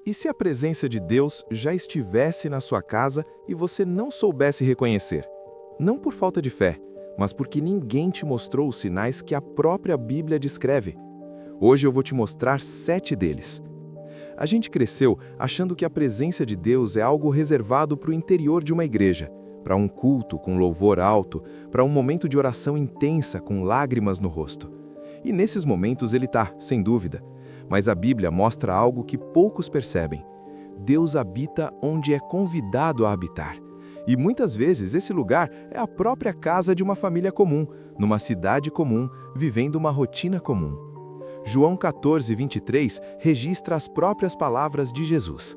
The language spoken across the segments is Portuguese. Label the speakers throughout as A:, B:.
A: E se a presença de Deus já estivesse na sua casa e você não soubesse reconhecer? Não por falta de fé, mas porque ninguém te mostrou os sinais que a própria Bíblia descreve. Hoje eu vou te mostrar 7 deles. A gente cresceu achando que a presença de Deus é algo reservado para o interior de uma igreja, para um culto com louvor alto, para um momento de oração intensa com lágrimas no rosto. E nesses momentos ele está, sem dúvida. Mas a Bíblia mostra algo que poucos percebem. Deus habita onde é convidado a habitar. E muitas vezes esse lugar é a própria casa de uma família comum, numa cidade comum, vivendo uma rotina comum. João 14, 23 registra as próprias palavras de Jesus.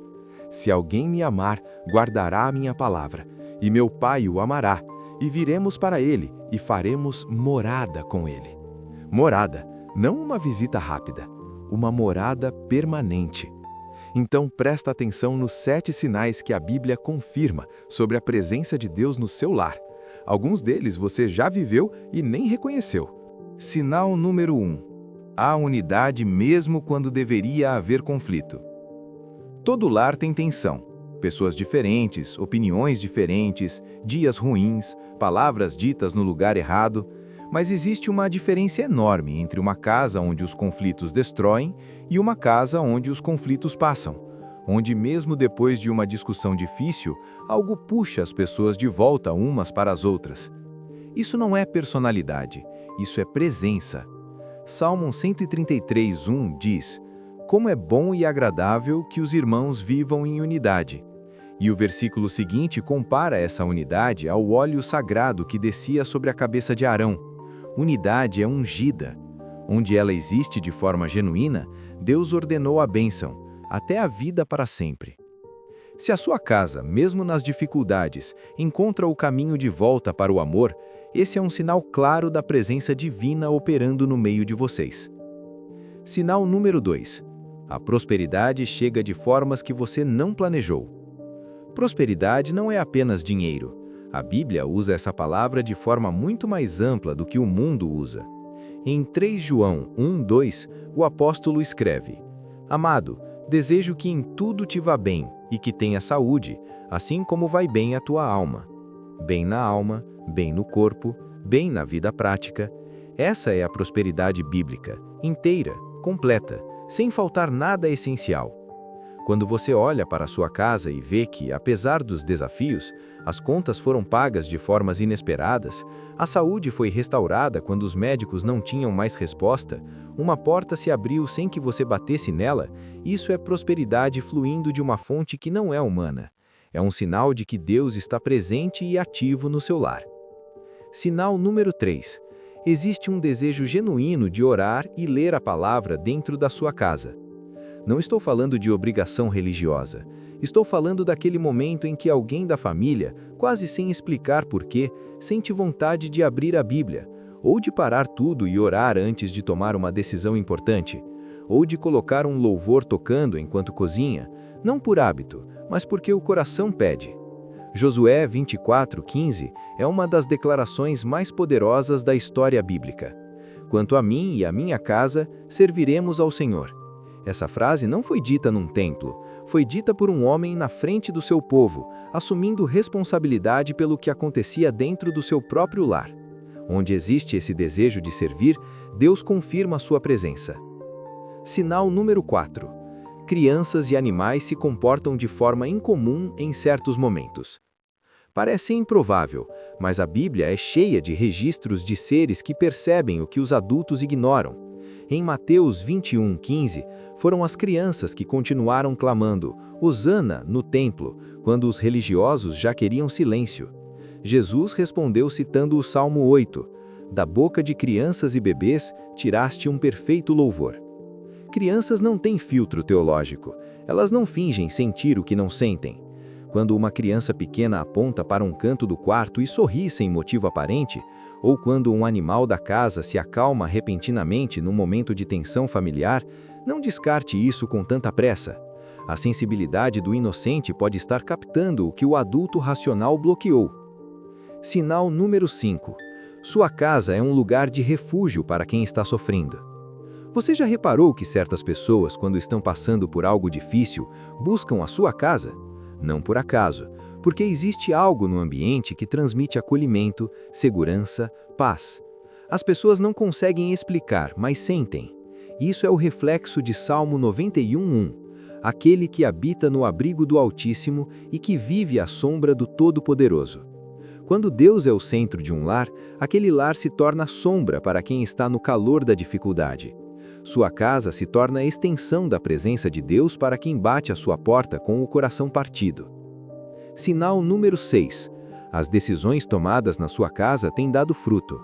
A: Se alguém me amar, guardará a minha palavra, e meu Pai o amará, e viremos para ele, e faremos morada com ele. Morada, não uma visita rápida, uma morada permanente. Então presta atenção nos 7 sinais que a Bíblia confirma sobre a presença de Deus no seu lar. Alguns deles você já viveu e nem reconheceu.
B: Sinal número 1. Há unidade mesmo quando deveria haver conflito. Todo lar tem tensão. Pessoas diferentes, opiniões diferentes, dias ruins, palavras ditas no lugar errado. Mas existe uma diferença enorme entre uma casa onde os conflitos destroem e uma casa onde os conflitos passam, onde mesmo depois de uma discussão difícil, algo puxa as pessoas de volta umas para as outras. Isso não é personalidade, isso é presença. Salmo 133:1 diz: "Como é bom e agradável que os irmãos vivam em unidade." E o versículo seguinte compara essa unidade ao óleo sagrado que descia sobre a cabeça de Arão. Unidade é ungida. Onde ela existe de forma genuína, Deus ordenou a bênção, até a vida para sempre. Se a sua casa, mesmo nas dificuldades, encontra o caminho de volta para o amor, esse é um sinal claro da presença divina operando no meio de vocês. Sinal número 2. A prosperidade chega de formas que você não planejou. Prosperidade não é apenas dinheiro. A Bíblia usa essa palavra de forma muito mais ampla do que o mundo usa. Em 3 João 1:2, o apóstolo escreve: "Amado, desejo que em tudo te vá bem e que tenha saúde, assim como vai bem a tua alma." Bem na alma, bem no corpo, bem na vida prática. Essa é a prosperidade bíblica, inteira, completa, sem faltar nada essencial. Quando você olha para a sua casa e vê que, apesar dos desafios, as contas foram pagas de formas inesperadas, a saúde foi restaurada quando os médicos não tinham mais resposta, uma porta se abriu sem que você batesse nela, isso é prosperidade fluindo de uma fonte que não é humana. É um sinal de que Deus está presente e ativo no seu lar. Sinal número 3. Existe um desejo genuíno de orar e ler a palavra dentro da sua casa. Não estou falando de obrigação religiosa. Estou falando daquele momento em que alguém da família, quase sem explicar porquê, sente vontade de abrir a Bíblia, ou de parar tudo e orar antes de tomar uma decisão importante, ou de colocar um louvor tocando enquanto cozinha, não por hábito, mas porque o coração pede. Josué 24:15 é uma das declarações mais poderosas da história bíblica. "Quanto a mim e a minha casa, serviremos ao Senhor." Essa frase não foi dita num templo, foi dita por um homem na frente do seu povo, assumindo responsabilidade pelo que acontecia dentro do seu próprio lar. Onde existe esse desejo de servir, Deus confirma sua presença. Sinal número 4. Crianças e animais se comportam de forma incomum em certos momentos. Parece improvável, mas a Bíblia é cheia de registros de seres que percebem o que os adultos ignoram. Em Mateus 21:15, foram as crianças que continuaram clamando "Hosana" no templo, quando os religiosos já queriam silêncio. Jesus respondeu citando o Salmo 8: "Da boca de crianças e bebês tiraste um perfeito louvor." Crianças não têm filtro teológico, elas não fingem sentir o que não sentem. Quando uma criança pequena aponta para um canto do quarto e sorri sem motivo aparente, ou quando um animal da casa se acalma repentinamente num momento de tensão familiar, não descarte isso com tanta pressa. A sensibilidade do inocente pode estar captando o que o adulto racional bloqueou. Sinal número 5. Sua casa é um lugar de refúgio para quem está sofrendo. Você já reparou que certas pessoas, quando estão passando por algo difícil, buscam a sua casa? Não por acaso, porque existe algo no ambiente que transmite acolhimento, segurança, paz. As pessoas não conseguem explicar, mas sentem. Isso é o reflexo de Salmo 91:1. Aquele que habita no abrigo do Altíssimo e que vive à sombra do Todo-Poderoso. Quando Deus é o centro de um lar, aquele lar se torna sombra para quem está no calor da dificuldade. Sua casa se torna a extensão da presença de Deus para quem bate à sua porta com o coração partido. Sinal número 6. As decisões tomadas na sua casa têm dado fruto.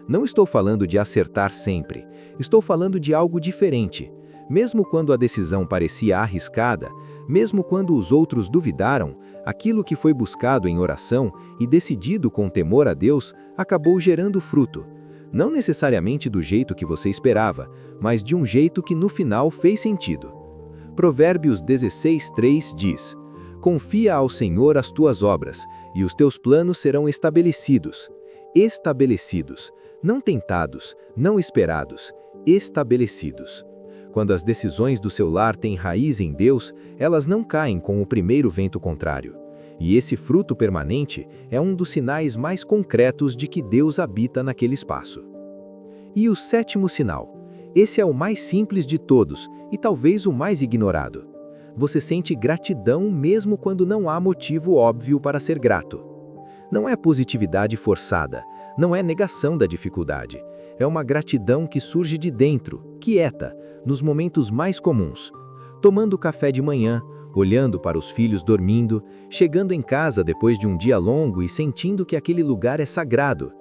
B: Não estou falando de acertar sempre, estou falando de algo diferente. Mesmo quando a decisão parecia arriscada, mesmo quando os outros duvidaram, aquilo que foi buscado em oração e decidido com temor a Deus acabou gerando fruto. Não necessariamente do jeito que você esperava, mas de um jeito que no final fez sentido. Provérbios 16:3 diz: Confia ao Senhor as tuas obras, e os teus planos serão estabelecidos. Estabelecidos, não tentados, não esperados, estabelecidos. Quando as decisões do seu lar têm raiz em Deus, elas não caem com o primeiro vento contrário. E esse fruto permanente é um dos sinais mais concretos de que Deus habita naquele espaço. E o 7º sinal. Esse é o mais simples de todos e talvez o mais ignorado. Você sente gratidão mesmo quando não há motivo óbvio para ser grato. Não é positividade forçada, não é negação da dificuldade. É uma gratidão que surge de dentro, quieta, nos momentos mais comuns. Tomando café de manhã, olhando para os filhos dormindo, chegando em casa depois de um dia longo e sentindo que aquele lugar é sagrado.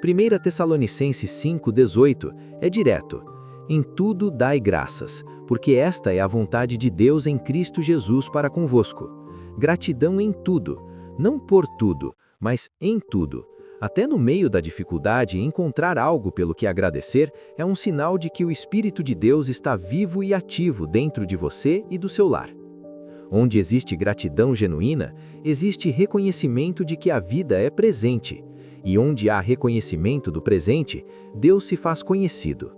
B: 1 Tessalonicenses 5:18 é direto. Em tudo dai graças, porque esta é a vontade de Deus em Cristo Jesus para convosco. Gratidão em tudo, não por tudo, mas em tudo. Até no meio da dificuldade, encontrar algo pelo que agradecer é um sinal de que o Espírito de Deus está vivo e ativo dentro de você e do seu lar. Onde existe gratidão genuína, existe reconhecimento de que a vida é presente. E onde há reconhecimento do presente, Deus se faz conhecido.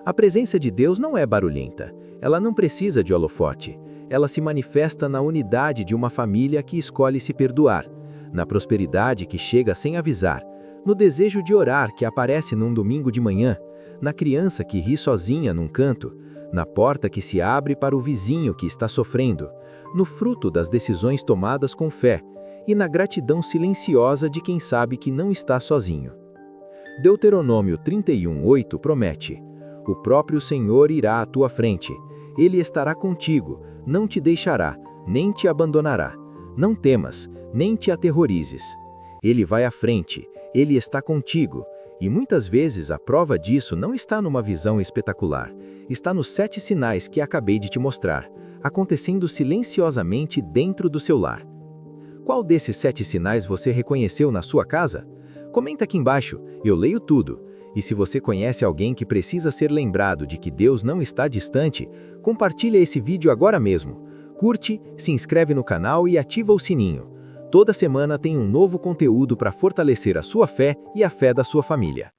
B: A presença de Deus não é barulhenta, ela não precisa de holofote. Ela se manifesta na unidade de uma família que escolhe se perdoar, na prosperidade que chega sem avisar, no desejo de orar que aparece num domingo de manhã, na criança que ri sozinha num canto, na porta que se abre para o vizinho que está sofrendo, no fruto das decisões tomadas com fé e na gratidão silenciosa de quem sabe que não está sozinho. Deuteronômio 31:8 promete: O próprio Senhor irá à tua frente, Ele estará contigo, não te deixará, nem te abandonará. Não temas, nem te aterrorizes. Ele vai à frente, Ele está contigo. E muitas vezes a prova disso não está numa visão espetacular. Está nos 7 sinais que acabei de te mostrar, acontecendo silenciosamente dentro do seu lar. Qual desses 7 sinais você reconheceu na sua casa? Comenta aqui embaixo, eu leio tudo. E se você conhece alguém que precisa ser lembrado de que Deus não está distante, compartilha esse vídeo agora mesmo. Curte, se inscreve no canal e ativa o sininho. Toda semana tem um novo conteúdo para fortalecer a sua fé e a fé da sua família.